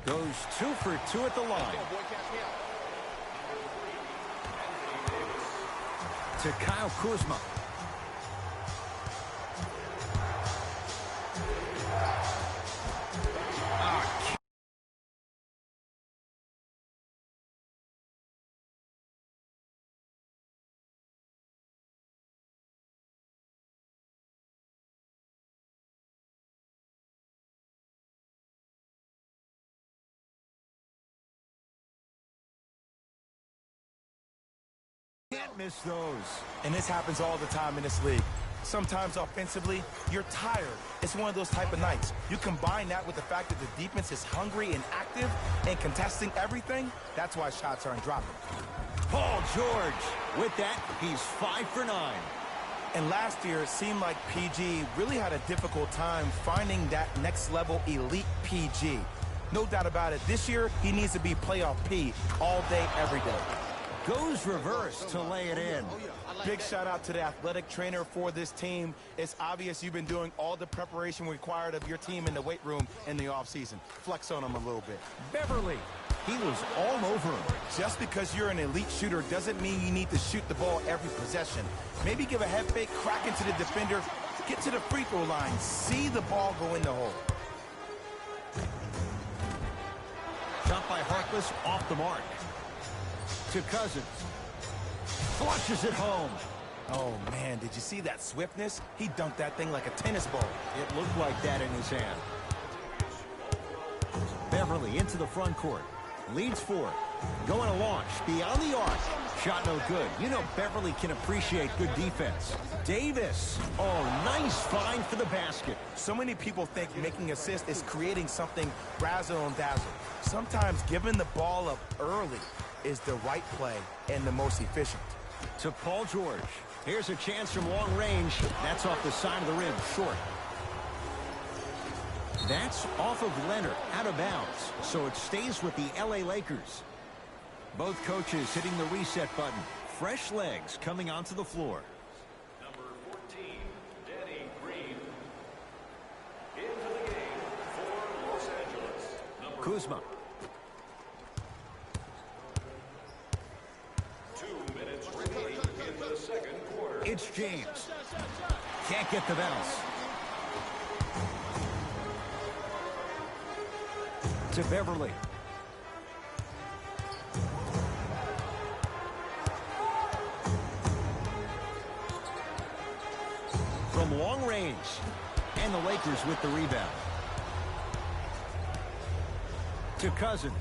Goes 2 for 2 at the line. To Kyle Kuzma. Can't miss those. And this happens all the time in this league. Sometimes offensively, you're tired. It's one of those type of nights. You combine that with the fact that the defense is hungry and active and contesting everything, that's why shots aren't dropping. Paul George. With that, he's 5 for 9. And last year, it seemed like PG really had a difficult time finding that next level elite PG. No doubt about it. This year, he needs to be playoff P all day, every day. Goes reverse to lay it in. Big shout out to the athletic trainer for this team. It's obvious you've been doing all the preparation required of your team in the weight room in the offseason. Flex on him a little bit. Beverly, he was all over him. Just because you're an elite shooter doesn't mean you need to shoot the ball every possession. Maybe give a head fake, crack into the defender, get to the free throw line, see the ball go in the hole. Shot by Harkless off the mark. To Cousins. Flushes it home. Oh, man, did you see that swiftness? He dunked that thing like a tennis ball. It looked like that in his hand. Beverly into the front court. Leads 4. Going to launch. Beyond the arc. Shot no good. You know Beverly can appreciate good defense. Davis. Oh, nice find for the basket. So many people think making assists is creating something razzle and dazzle. Sometimes giving the ball up early is the right play and the most efficient. To Paul George. Here's a chance from long range. That's off the side of the rim, short. That's off of Leonard, out of bounds. So it stays with the LA Lakers. Both coaches hitting the reset button. Fresh legs coming onto the floor. Number 14, Danny Green. Into the game for Los Angeles. Kuzma. 2 minutes remaining in the second quarter. It's James. Can't get the bounce. To Beverly. From long range. And the Lakers with the rebound. To Cousins.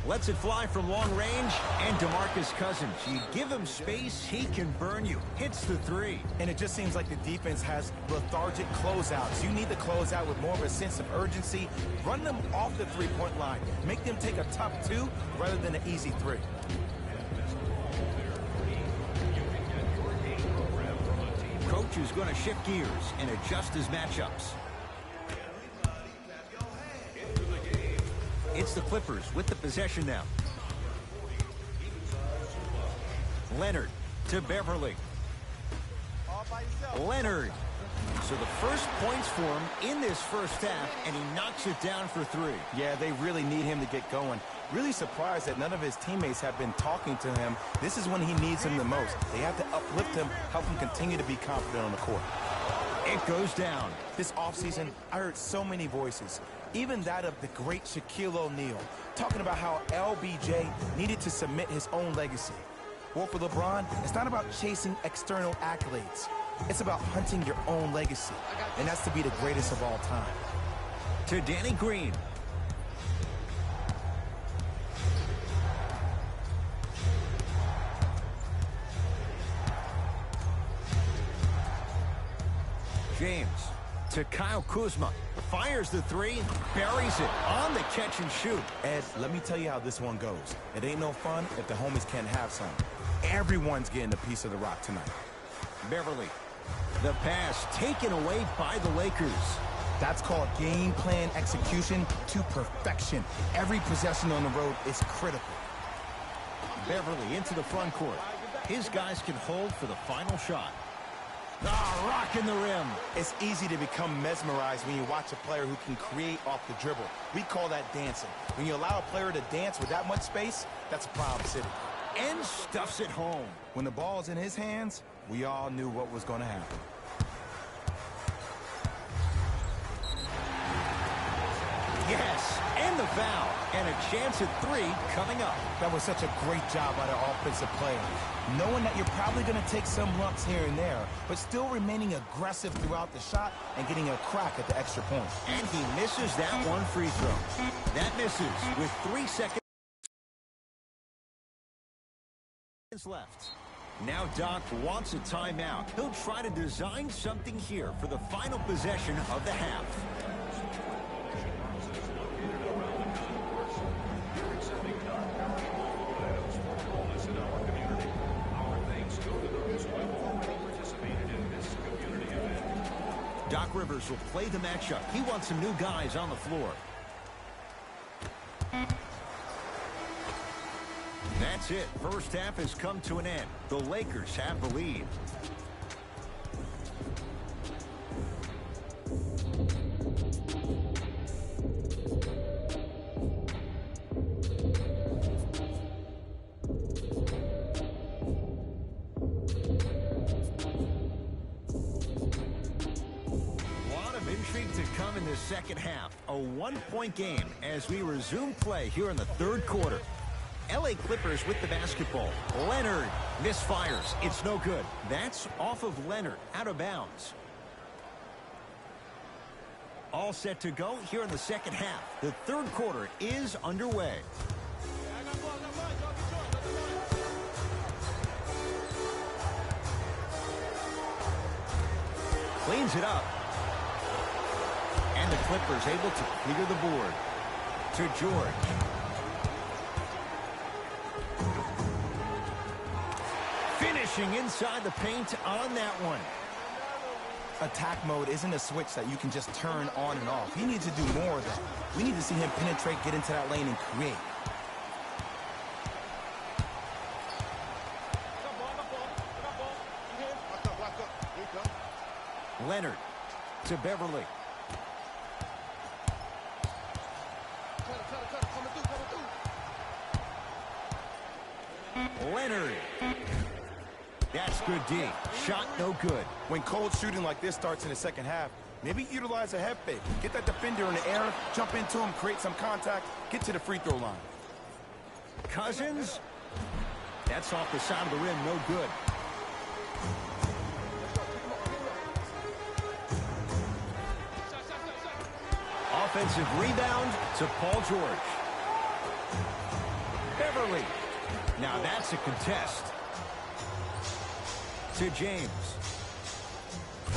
Lets it fly from long range, and DeMarcus Cousins. You give him space, he can burn you. Hits the 3. And it just seems like the defense has lethargic closeouts. You need to close out with more of a sense of urgency. Run them off the three-point line. Make them take a tough 2 rather than an easy 3. Coach is going to shift gears and adjust his matchups. It's the Clippers with the possession now. Leonard to Beverly. Leonard. So the first points for him in this first half, and he knocks it down for 3. Yeah, they really need him to get going. Really surprised that none of his teammates have been talking to him. This is when he needs him the most. They have to uplift him, help him continue to be confident on the court. It goes down. This offseason, I heard so many voices, even that of the great Shaquille O'Neal, talking about how LBJ needed to submit his own legacy. Well, for LeBron, it's not about chasing external accolades. It's about hunting your own legacy, and that's to be the greatest of all time. To Danny Green. James to Kyle Kuzma. Fires the 3, buries it on the catch and shoot. Ed, let me tell you how this one goes. It ain't no fun if the homies can't have some. Everyone's getting a piece of the rock tonight. Beverly. The pass taken away by the Lakers. That's called game plan execution to perfection. Every possession on the road is critical. Beverly into the front court. His guys can hold for the final shot. Ah, rocking the rim. It's easy to become mesmerized when you watch a player who can create off the dribble. We call that dancing. When you allow a player to dance with that much space, that's a problem city. And stuffs it home. When the ball's in his hands, we all knew what was going to happen. Yes, and the foul. And a chance at 3 coming up. That was such a great job by the offensive player. Knowing that you're probably going to take some lumps here and there, but still remaining aggressive throughout the shot and getting a crack at the extra point. And he misses that one free throw. That misses with 3 seconds left. Now Doc wants a timeout. He'll try to design something here for the final possession of the half. Doc Rivers will play the matchup. He wants some new guys on the floor. That's it. First half has come to an end. The Lakers have the lead. In the second half, a one-point game as we resume play here in the third quarter. LA Clippers with the basketball. Leonard misfires. It's no good. That's off of Leonard, out of bounds. All set to go here in the second half. The third quarter is underway. Cleans it up. And the Clippers able to clear the board. To George. Finishing inside the paint on that one. Attack mode isn't a switch that you can just turn on and off. He needs to do more of that. We need to see him penetrate, get into that lane, and create. Leonard to Beverly. Leonard. That's good D. Shot no good. When cold shooting like this starts in the second half, maybe utilize a head fake. Get that defender in the air, jump into him, create some contact, get to the free throw line. Cousins. That's off the side of the rim, no good. Offensive rebound to Paul George. Beverly. Now that's a contest. To James.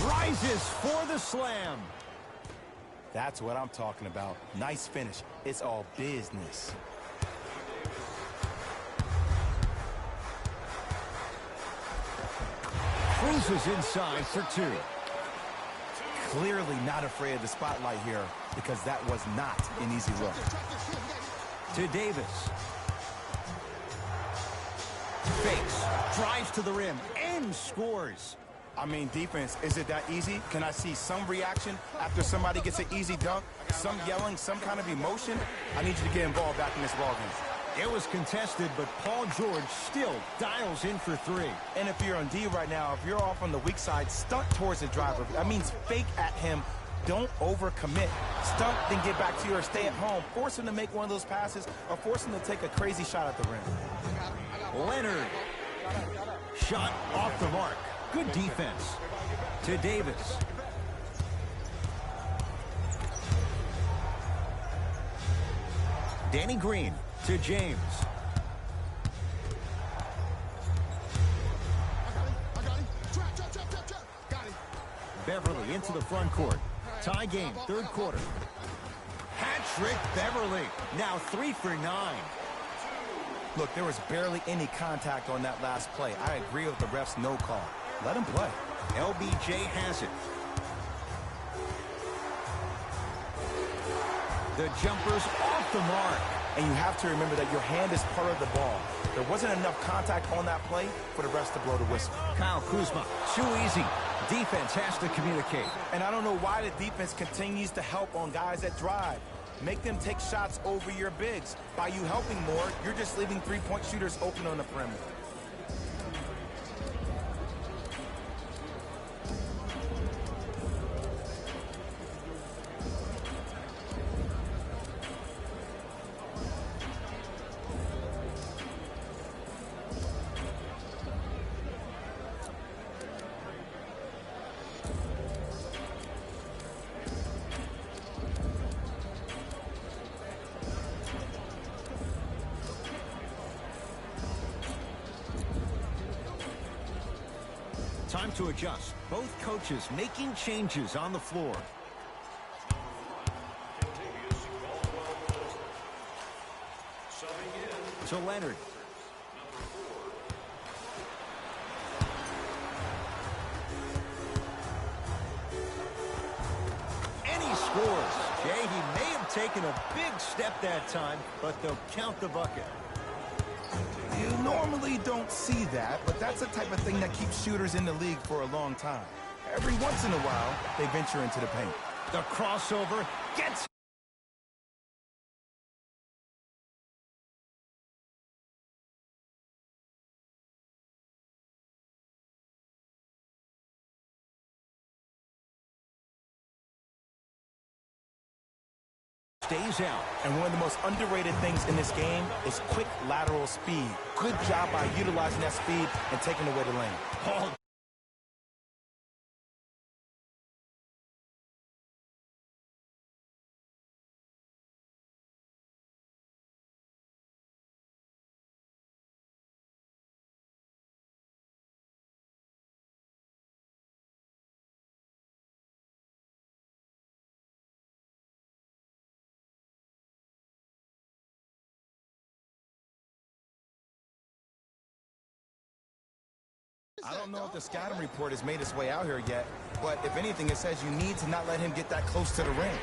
Rises for the slam. That's what I'm talking about. Nice finish. It's all business. Cruises inside for 2. Clearly not afraid of the spotlight here because that was not an easy look. To Davis. Fakes, drives to the rim, and scores. I mean, defense, is it that easy? Can I see some reaction after somebody gets an easy dunk? Some yelling, some kind of emotion? I need you to get involved back in this ballgame. It was contested, but Paul George still dials in for 3. And if you're on D right now, if you're off on the weak side, stunt towards the driver. That means fake at him. Don't overcommit. Stunt, then get back to your stay at home. Force him to make one of those passes or force him to take a crazy shot at the rim. Leonard. Shot off the mark. Good defense. To Davis. Danny Green to James. Beverly into the front court. Tie game, third quarter. Hat-trick Beverly. Now 3 for 9. Look, there was barely any contact on that last play. I agree with the ref's no call. Let him play. LBJ has it. The jumper's off the mark. And you have to remember that your hand is part of the ball. There wasn't enough contact on that play for the refs to blow the whistle. Kyle Kuzma, too easy. Defense has to communicate. And I don't know why the defense continues to help on guys that drive. Make them take shots over your bigs. By you helping more, you're just leaving three-point shooters open on the perimeter. Time to adjust. Both coaches making changes on the floor. To Leonard. And he scores. Jay, he may have taken a big step that time, but they'll count the bucket. You normally don't see that, but that's the type of thing that keeps shooters in the league for a long time. Every once in a while, they venture into the paint. The crossover gets... stays out. And one of the most underrated things in this game is quick lateral speed. Good job by utilizing that speed and taking away the lane. Paul. I don't know if the scouting report has made its way out here yet, but if anything, it says you need to not let him get that close to the rim.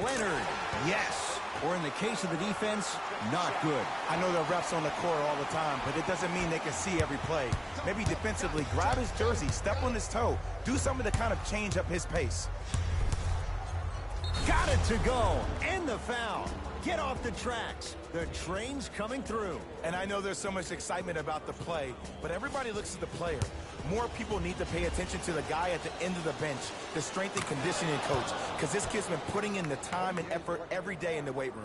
Leonard, yes. Or in the case of the defense, not good. I know there are refs on the court all the time, but it doesn't mean they can see every play. Maybe defensively, grab his jersey, step on his toe, do something to kind of change up his pace. Got it to go. And the foul. Get off the tracks. The train's coming through. And I know there's so much excitement about the play, but everybody looks at the player. More people need to pay attention to the guy at the end of the bench, the strength and conditioning coach, because this kid's been putting in the time and effort every day in the weight room.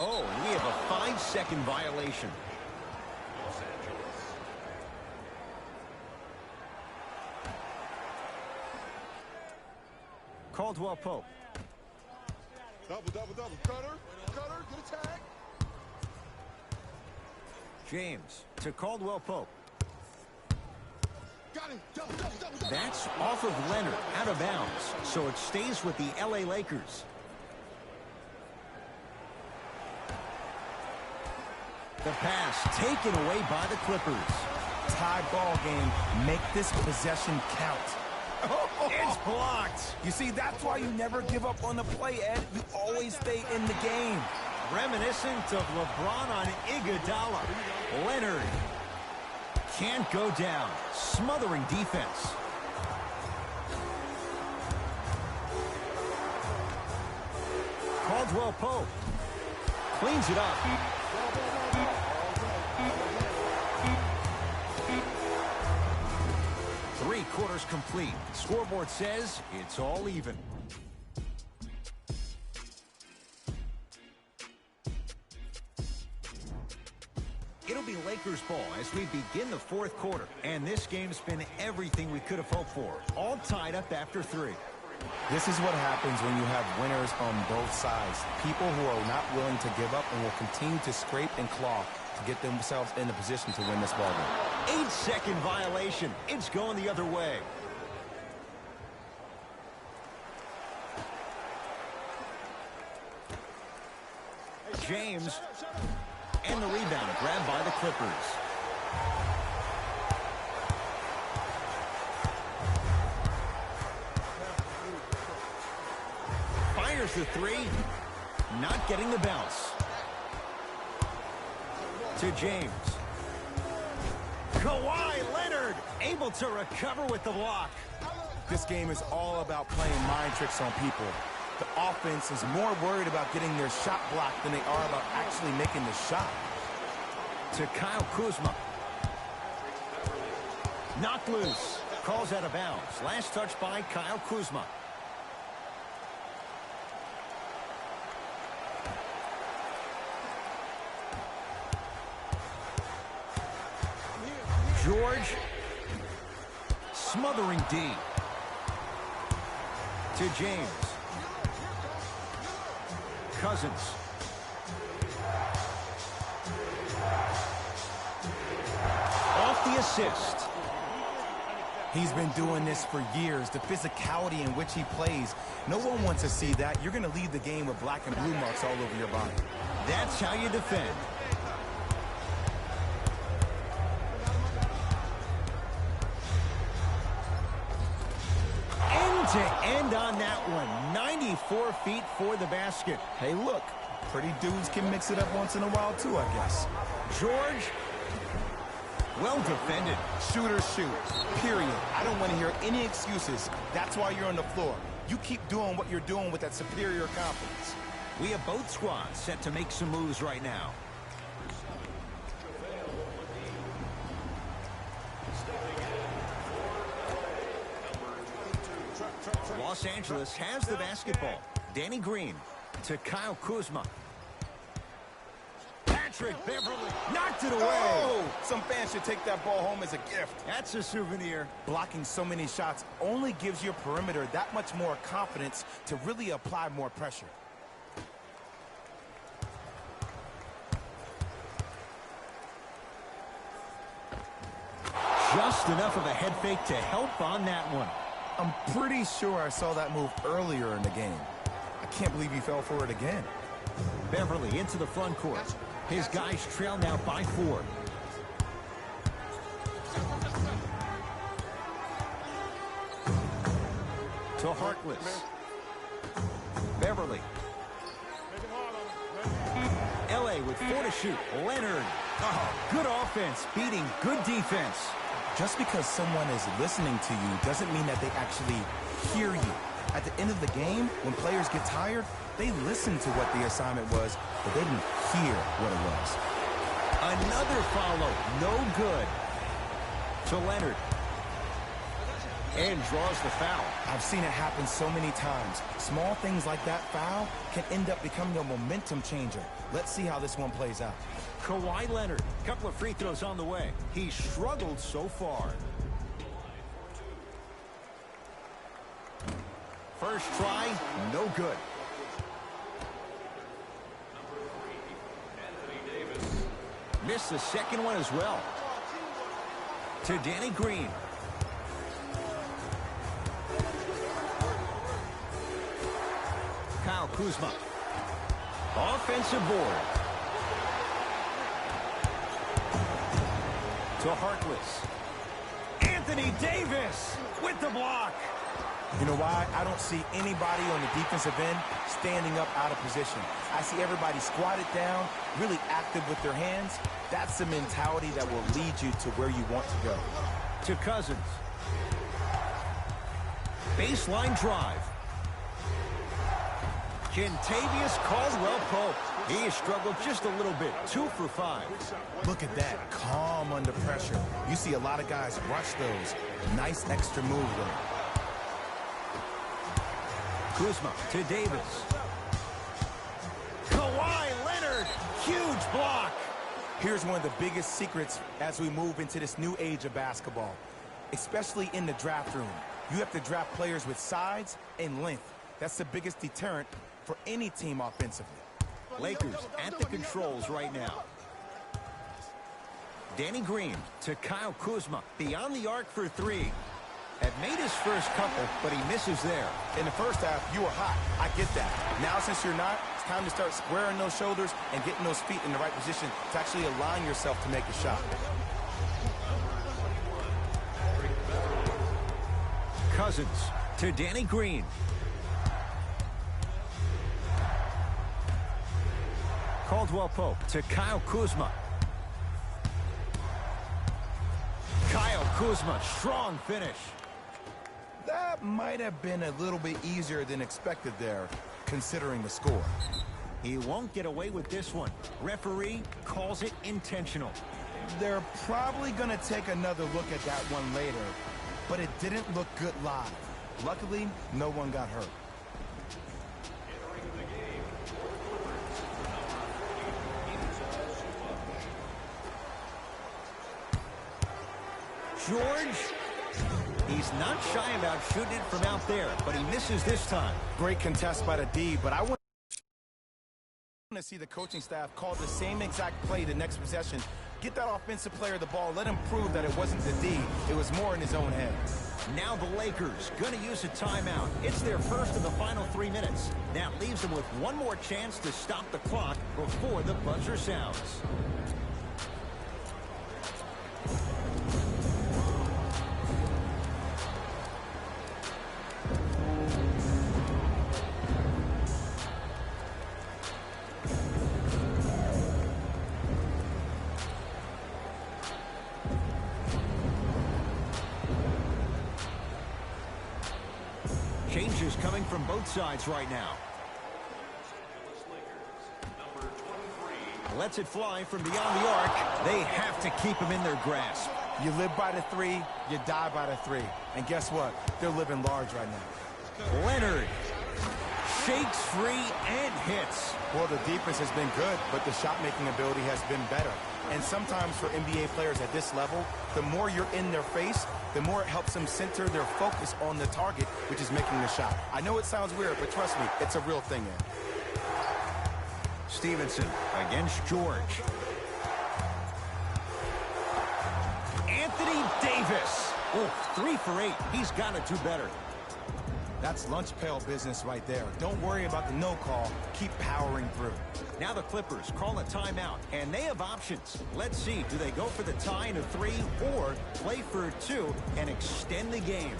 Oh, and we have a 5-second violation. Caldwell Pope. Double. Cutter, get a tag. James to Caldwell Pope. Got him. Double. That's off of Leonard, out of bounds. So it stays with the LA Lakers. The pass taken away by the Clippers. Tie ball game. Make this possession count. It's blocked. You see, that's why you never give up on the play, Ed. You always stay in the game. Reminiscent of LeBron on Iguodala. Leonard can't go down. Smothering defense. Caldwell Pope cleans it up. Three quarters complete. Scoreboard says it's all even. It'll be Lakers ball as we begin the fourth quarter. And this game's been everything we could have hoped for. All tied up after 3. This is what happens when you have winners on both sides. People who are not willing to give up and will continue to scrape and claw to get themselves in a position to win this ball game. 8-second violation. It's going the other way. James, and the rebound grabbed by the Clippers. Fires the 3, not getting the bounce. To James. Kawhi Leonard able to recover with the block. This game is all about playing mind tricks on people. The offense is more worried about getting their shot blocked than they are about actually making the shot. To Kyle Kuzma. Knocked loose. Calls out of bounds. Last touch by Kyle Kuzma. George. Smothering D. To James. Cousins. Off the assist. He's been doing this for years. The physicality in which he plays. No one wants to see that. You're going to leave the game with black and blue marks all over your body. That's how you defend. End to end on that one. 94 feet for the basket. Hey, look. Pretty dudes can mix it up once in a while, too, I guess. George. Well defended. Shooters shoot. Period. I don't want to hear any excuses. That's why you're on the floor. You keep doing what you're doing with that superior confidence. We have both squads set to make some moves right now. Los Angeles has the basketball. Danny Green to Kyle Kuzma. Patrick Beverly knocked it away. Oh, some fans should take that ball home as a gift. That's a souvenir. Blocking so many shots only gives your perimeter that much more confidence to really apply more pressure. Just enough of a head fake to help on that one. I'm pretty sure I saw that move earlier in the game. I can't believe he fell for it again. Beverly into the front court. His guys trail now by 4. To Harkless. Beverly. LA with 4 to shoot. Leonard. Oh, good offense beating good defense. Just because someone is listening to you doesn't mean that they actually hear you. At the end of the game, when players get tired, they listen to what the assignment was, but they didn't hear what it was. Another follow. No good. To Leonard. And draws the foul. I've seen it happen so many times. Small things like that foul can end up becoming a momentum changer. Let's see how this one plays out. Kawhi Leonard, couple of free throws on the way. He struggled so far. First try, no good. Missed the second one as well. To Danny Green. Kyle Kuzma. Offensive board. To Harkless. Anthony Davis with the block. You know why? I don't see anybody on the defensive end standing up out of position. I see everybody squatted down, really active with their hands. That's the mentality that will lead you to where you want to go. To Cousins. Baseline drive. Kentavious Caldwell-Pope. He struggled just a little bit. 2 for 5. Look at that. Calm under pressure. You see a lot of guys rush those. Nice extra move there. Kuzma to Davis. Kawhi Leonard. Huge block. Here's one of the biggest secrets as we move into this new age of basketball, especially in the draft room. You have to draft players with size and length. That's the biggest deterrent for any team offensively. Lakers at the controls right now. Danny Green to Kyle Kuzma. Beyond the arc for 3. Had made his first couple, but he misses there. In the first half, you were hot. I get that. Now, since you're not, it's time to start squaring those shoulders and getting those feet in the right position to actually align yourself to make a shot. Cousins to Danny Green. Caldwell-Pope to Kyle Kuzma. Kuzma, strong finish. That might have been a little bit easier than expected there, considering the score. He won't get away with this one. Referee calls it intentional. They're probably going to take another look at that one later, but it didn't look good live. Luckily, no one got hurt. George, he's not shy about shooting it from out there, but he misses this time. Great contest by the D, but I want to see the coaching staff call the same exact play the next possession. Get that offensive player the ball. Let him prove that it wasn't the D. It was more in his own head. Now the Lakers going to use a timeout. It's their first of the final 3 minutes. That leaves them with one more chance to stop the clock before the buzzer sounds. Changes coming from both sides right now. Lets it fly from beyond the arc. They have to keep him in their grasp. You live by the three, you die by the three. And guess what? They're living large right now. Leonard shakes free and hits. Well, the defense has been good, but the shot-making ability has been better. And sometimes for NBA players at this level, the more you're in their face, the more it helps them center their focus on the target, which is making the shot. I know it sounds weird, but trust me, it's a real thing, man. Stevenson against George. Anthony Davis. Oh, 3 for 8. He's got to do better. That's lunch pail business right there. Don't worry about the no call. Keep powering through. Now the Clippers call a timeout, and they have options. Let's see, do they go for the tie in a 3 or play for a 2 and extend the game?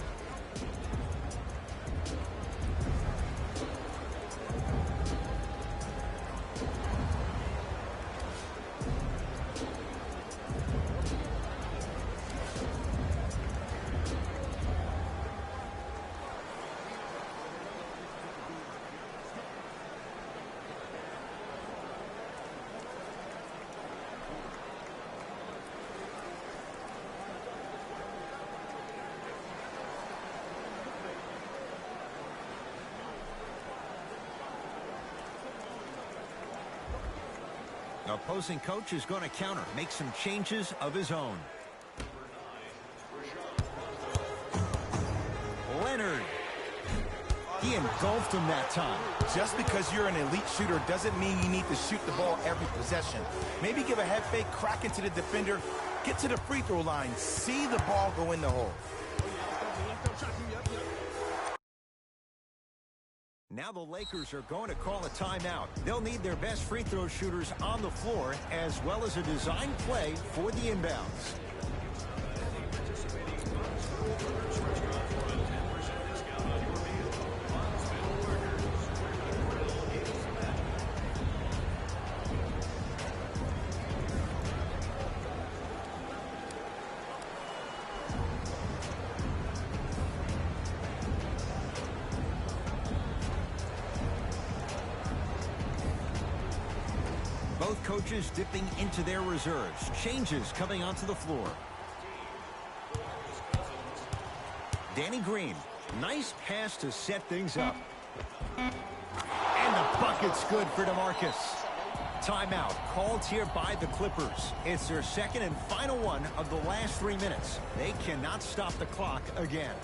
The opposing coach is going to counter, make some changes of his own. Leonard. He engulfed him that time. Just because you're an elite shooter doesn't mean you need to shoot the ball every possession. Maybe give a head fake, crack into the defender, get to the free throw line, see the ball go in the hole. Now the Lakers are going to call a timeout. They'll need their best free throw shooters on the floor, as well as a design play for the inbounds. Both coaches dipping into their reserves. Changes coming onto the floor. Danny Green. Nice pass to set things up. And the bucket's good for DeMarcus. Timeout called here by the Clippers. It's their second and final one of the last 3 minutes. They cannot stop the clock again.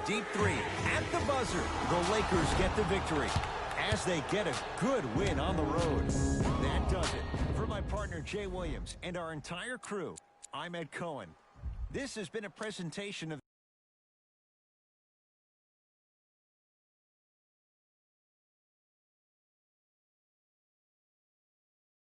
Deep 3 at the buzzer. The Lakers get the victory as they get a good win on the road. That does it. For my partner Jay Williams and our entire crew, I'm Ed Cohen. This has been a presentation of